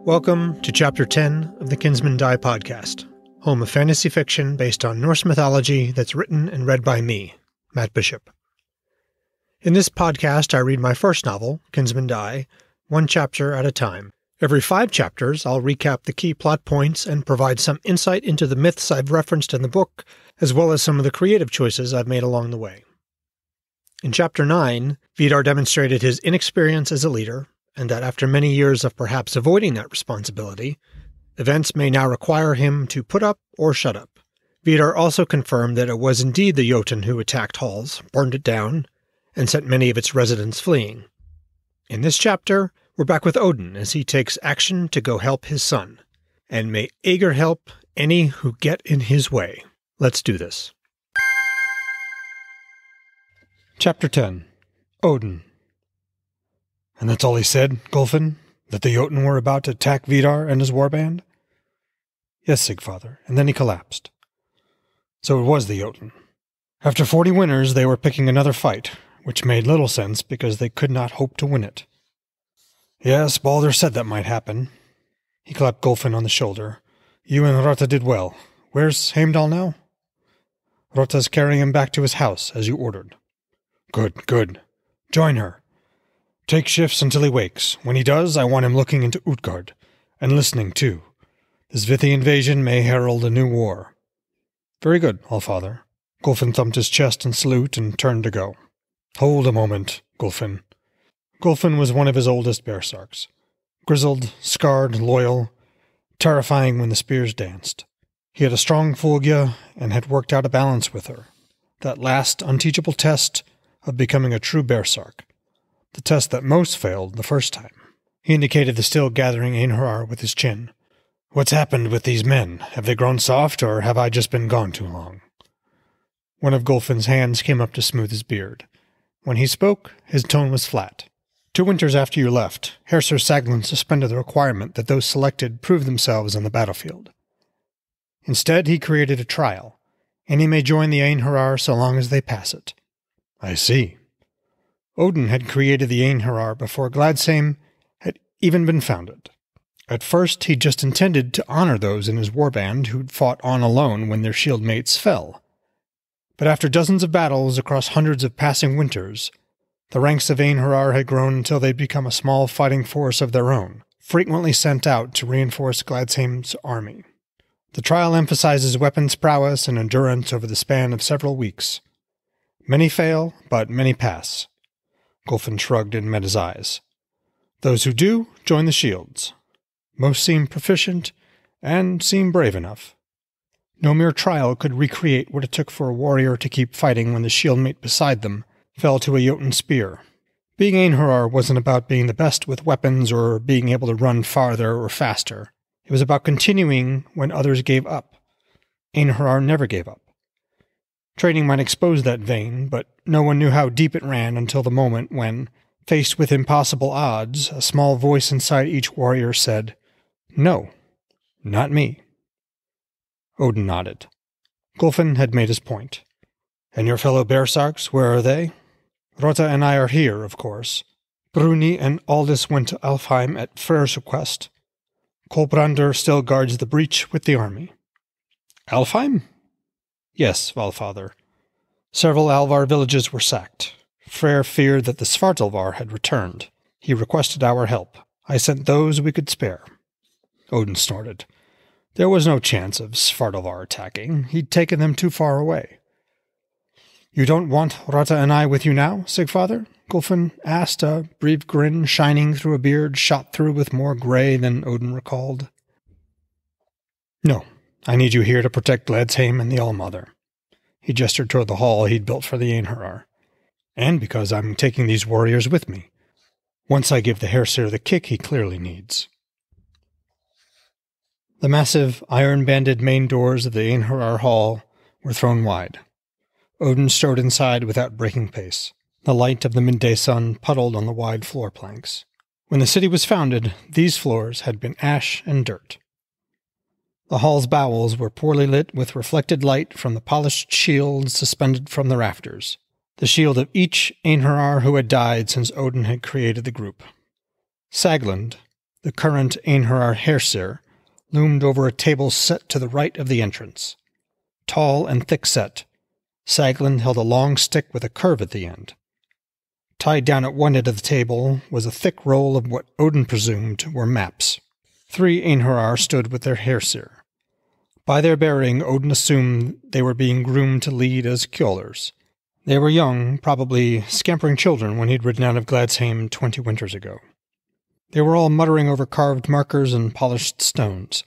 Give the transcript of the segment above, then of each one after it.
Welcome to Chapter 10 of the Kinsmen Die podcast, home of fantasy fiction based on Norse mythology that's written and read by me, Matt Bishop. In this podcast, I read my first novel, Kinsmen Die, one chapter at a time. Every 5 chapters, I'll recap the key plot points and provide some insight into the myths I've referenced in the book, as well as some of the creative choices I've made along the way. In Chapter 9, Vidar demonstrated his inexperience as a leader, and that after many years of perhaps avoiding that responsibility, events may now require him to put up or shut up. Vidar also confirmed that it was indeed the Jotun who attacked Halls, burned it down, and sent many of its residents fleeing. In this chapter, we're back with Odin as he takes action to go help his son. And may Aegir help any who get in his way. Let's do this. Chapter 10. Odin. And that's all he said, Gulfin? That the Jotun were about to attack Vidar and his warband? Yes, Sigfather, and then he collapsed. So it was the Jotun. After 40 winners, they were picking another fight, which made little sense because they could not hope to win it. Yes, Balder said that might happen. He clapped Gulfin on the shoulder. You and Rota did well. Where's Heimdall now? Rota's carrying him back to his house, as you ordered. Good, good. Join her. Take shifts until he wakes. When he does, I want him looking into Utgard, and listening, too. This Vithi invasion may herald a new war. Very good, Allfather. Gulfin thumped his chest in salute and turned to go. Hold a moment, Gulfin. Gulfin was one of his oldest bearsarks. Grizzled, scarred, loyal, terrifying when the spears danced. He had a strong Fulgia and had worked out a balance with her. That last unteachable test of becoming a true bearsark. The test that most failed the first time. He indicated the still gathering Einherjar with his chin. What's happened with these men? Have they grown soft, or have I just been gone too long? One of Gulfin's hands came up to smooth his beard. When he spoke, his tone was flat. 2 winters after you left, Hersir Saglund suspended the requirement that those selected prove themselves on the battlefield. Instead, he created a trial. Any may join the Einherjar so long as they pass it. I see. Odin had created the Einherjar before Gladsheim had even been founded. At first, he just intended to honor those in his warband who'd fought on alone when their shield mates fell. But after dozens of battles across hundreds of passing winters, the ranks of Einherjar had grown until they'd become a small fighting force of their own, frequently sent out to reinforce Gladsheim's army. The trial emphasizes weapons prowess and endurance over the span of several weeks. Many fail, but many pass. Gulfin shrugged and met his eyes. Those who do, join the shields. Most seem proficient, and seem brave enough. No mere trial could recreate what it took for a warrior to keep fighting when the shieldmate beside them fell to a Jotun spear. Being Einherjar wasn't about being the best with weapons or being able to run farther or faster. It was about continuing when others gave up. Einherjar never gave up. Training might expose that vein, but no one knew how deep it ran until the moment when, faced with impossible odds, a small voice inside each warrior said, No, not me. Odin nodded. Gulfin had made his point. And your fellow bearsarks, where are they? Rota and I are here, of course. Bruni and Aldous went to Alfheim at Freyr's request. Kolbrandr still guards the breach with the army. Alfheim? Yes, Valfather. Several Alvar villages were sacked. Freyr feared that the Svartalvar had returned. He requested our help. I sent those we could spare. Odin snorted. There was no chance of Svartalvar attacking. He'd taken them too far away. You don't want Rata and I with you now, Sigfather? Gulfin asked, a brief grin shining through a beard shot through with more gray than Odin recalled. No. I need you here to protect Gladsheim and the Allmother. He gestured toward the hall he'd built for the Einherjar. And because I'm taking these warriors with me. Once I give the Hersir the kick he clearly needs. The massive, iron-banded main doors of the Einherjar hall were thrown wide. Odin strode inside without breaking pace. The light of the midday sun puddled on the wide floor planks. When the city was founded, these floors had been ash and dirt. The hall's bowels were poorly lit with reflected light from the polished shields suspended from the rafters, the shield of each Einherjar who had died since Odin had created the group. Saglund, The current Einherjar Hersir loomed over a table set to the right of the entrance. Tall and thick-set, Saglin held a long stick with a curve at the end. Tied down at one end of the table was a thick roll of what Odin presumed were maps. 3 Einherjar stood with their Hersir. By their bearing, Odin assumed they were being groomed to lead as kjolers. They were young, probably scampering children when he'd ridden out of Gladsheim 20 winters ago. They were all muttering over carved markers and polished stones,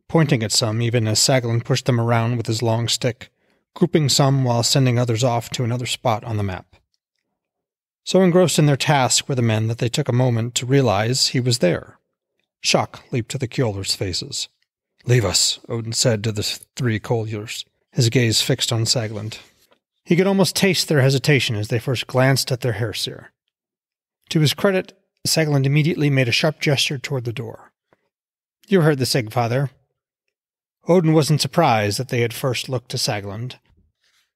pointing at some even as Saglin pushed them around with his long stick, grouping some while sending others off to another spot on the map. So engrossed in their task were the men that they took a moment to realize he was there. Shock leaped to the kjolers' faces. "Leave us," Odin said to the 3 colliers, his gaze fixed on Saglin. He could almost taste their hesitation as they first glanced at their Hersir. To his credit, Saglin immediately made a sharp gesture toward the door. "You heard the Sigfather." Odin wasn't surprised that they had first looked to Saglin.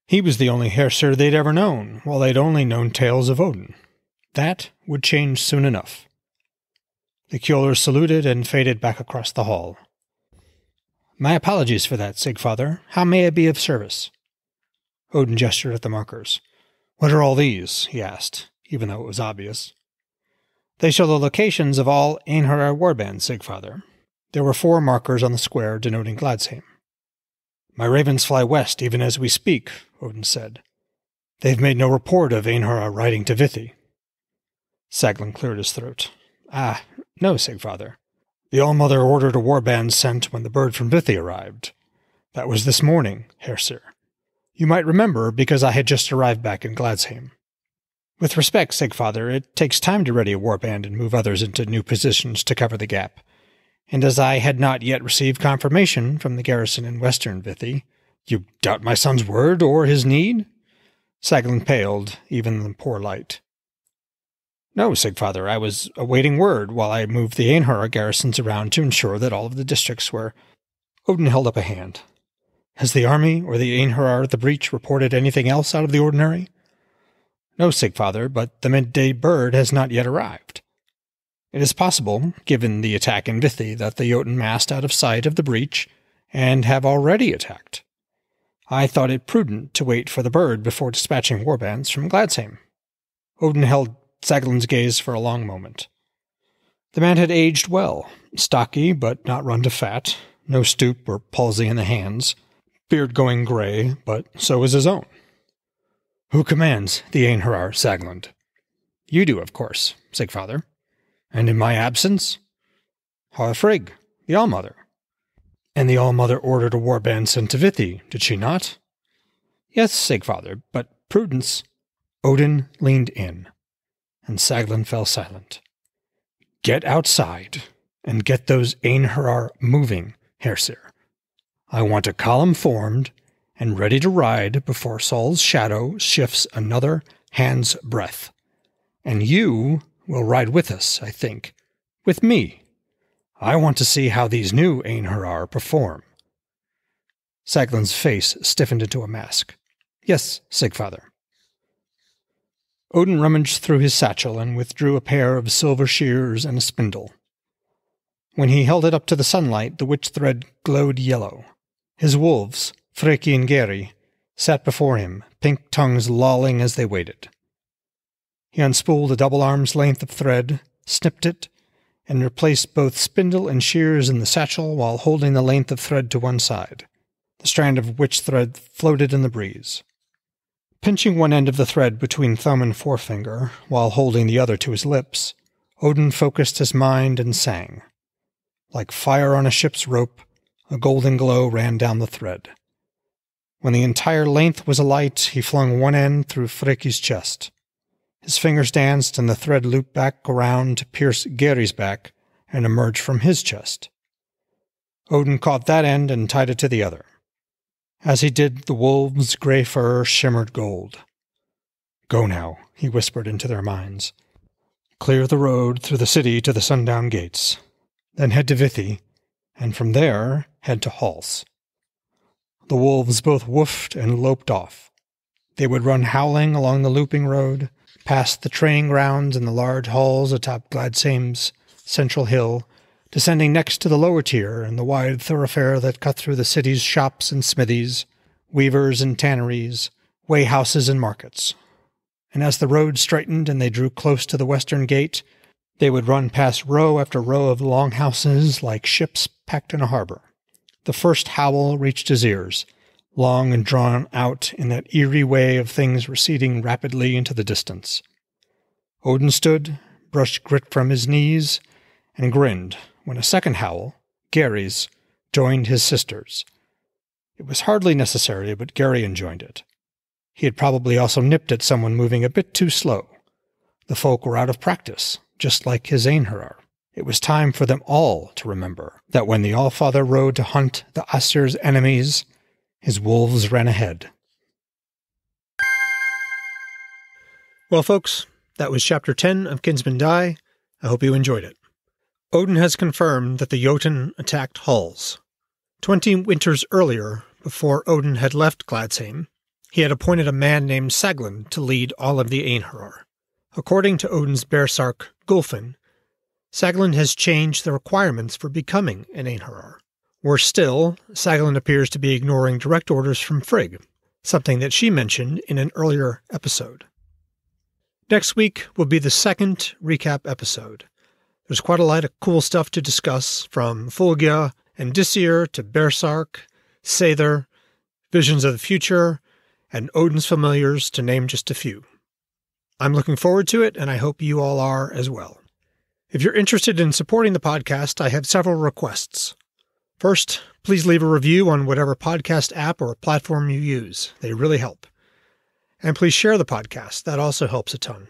He was the only Hersir they'd ever known, while they'd only known tales of Odin. That would change soon enough. The kjolers saluted and faded back across the hall. "My apologies for that, Sigfather. How may I be of service?" Odin gestured at the markers. "What are all these?" he asked, even though it was obvious. "They show the locations of all Einherjar warbands, Sigfather." There were 4 markers on the square denoting Gladsheim. "My ravens fly west even as we speak," Odin said. "They've made no report of Einherjar riding to Vithi." Saglin cleared his throat. No, Sigfather. The Allmother ordered a warband sent when the bird from Vithi arrived. That was this morning, Hersir. You might remember, because I had just arrived back in Gladsheim. With respect, Sigfather, it takes time to ready a warband and move others into new positions to cover the gap. And as I had not yet received confirmation from the garrison in western Vithi, you doubt my son's word or his need? Saglin paled, even in the poor light. No, Sigfather, I was awaiting word while I moved the Einherjar garrisons around to ensure that all of the districts were... Odin held up a hand. Has the army or the Einherjar at the breach reported anything else out of the ordinary? No, Sigfather, but the midday bird has not yet arrived. It is possible, given the attack in Vithi, that the Jotun massed out of sight of the breach and have already attacked. I thought it prudent to wait for the bird before dispatching warbands from Gladsheim. Odin held Saglin's gaze for a long moment. The man had aged well, stocky but not run to fat, no stoop or palsy in the hands, beard going gray, but so was his own. Who commands the Einherjar, Saglin? You do, of course, Sigfather. And in my absence? Frigg, the Allmother. And the Allmother ordered a warband sent to Vithi, did she not? Yes, Sigfather, but prudence. Odin leaned in, and Saglin fell silent. Get outside, and get those Einherjar moving, Hersir. I want a column formed and ready to ride before Saul's shadow shifts another hand's breadth. And you will ride with us, I think. With me. I want to see how these new Einherjar perform. Saglin's face stiffened into a mask. Yes, Sigfather. Odin rummaged through his satchel and withdrew a pair of silver shears and a spindle. When he held it up to the sunlight, the witch thread glowed yellow. His wolves, Freki and Geri, sat before him, pink tongues lolling as they waited. He unspooled a double arm's length of thread, snipped it, and replaced both spindle and shears in the satchel while holding the length of thread to one side. The strand of witch thread floated in the breeze. Pinching one end of the thread between thumb and forefinger, while holding the other to his lips, Odin focused his mind and sang. Like fire on a ship's rope, a golden glow ran down the thread. When the entire length was alight, he flung one end through Freki's chest. His fingers danced, and the thread looped back around to pierce Geri's back and emerge from his chest. Odin caught that end and tied it to the other. As he did, the wolves' grey fur shimmered gold. Go now, he whispered into their minds. Clear the road through the city to the sundown gates. Then head to Vithi, and from there head to Hals. The wolves both woofed and loped off. They would run howling along the looping road, past the training grounds and the large halls atop Gladsheim's central hill, descending next to the lower tier and the wide thoroughfare that cut through the city's shops and smithies, weavers and tanneries, weighhouses and markets. And as the road straightened and they drew close to the western gate, they would run past row after row of longhouses like ships packed in a harbor. The first howl reached his ears, long and drawn out in that eerie way of things receding rapidly into the distance. Odin stood, brushed grit from his knees, and grinned when a second howl, Gary's, joined his sister's. It was hardly necessary, but Gary joined it. He had probably also nipped at someone moving a bit too slow. The folk were out of practice, just like his Einherjar. It was time for them all to remember that when the Allfather rode to hunt the Aesir's enemies, his wolves ran ahead. Well, folks, that was Chapter 10 of Kinsmen Die. I hope you enjoyed it. Odin has confirmed that the Jotun attacked Hulls. 20 winters earlier, before Odin had left Gladsheim, he had appointed a man named Saglin to lead all of the Einherjar. According to Odin's Bearsark Gulfin, Saglin has changed the requirements for becoming an Einherjar. Worse still, Saglin appears to be ignoring direct orders from Frigg, something that she mentioned in an earlier episode. Next week will be the second recap episode. There's quite a lot of cool stuff to discuss, from Fulgia and Aesir to Bearsark, Seidr, Visions of the Future, and Odin's familiars, to name just a few. I'm looking forward to it, and I hope you all are as well. If you're interested in supporting the podcast, I have several requests. First, please leave a review on whatever podcast app or platform you use. They really help. And please share the podcast. That also helps a ton.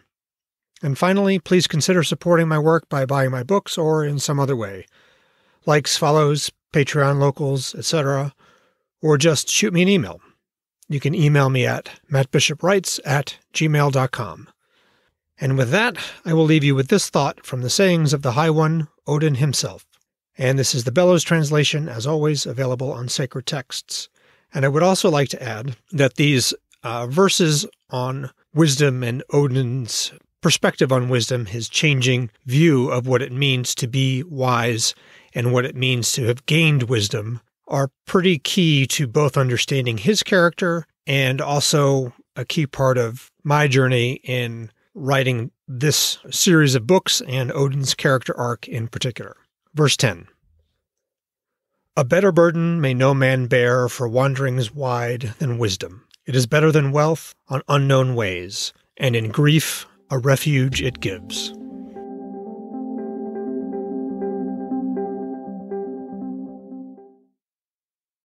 And finally, please consider supporting my work by buying my books or in some other way. Likes, follows, Patreon locals, etc. Or just shoot me an email. You can email me at mattbishopwrites@gmail.com. And with that, I will leave you with this thought from the sayings of the High One, Odin himself. And this is the Bellows translation, as always, available on Sacred Texts. And I would also like to add that these verses on wisdom and Odin's perspective on wisdom, his changing view of what it means to be wise and what it means to have gained wisdom, are pretty key to both understanding his character and also a key part of my journey in writing this series of books and Odin's character arc in particular. Verse 10. A better burden may no man bear for wanderings wide than wisdom. It is better than wealth on unknown ways, and in grief a refuge it gives.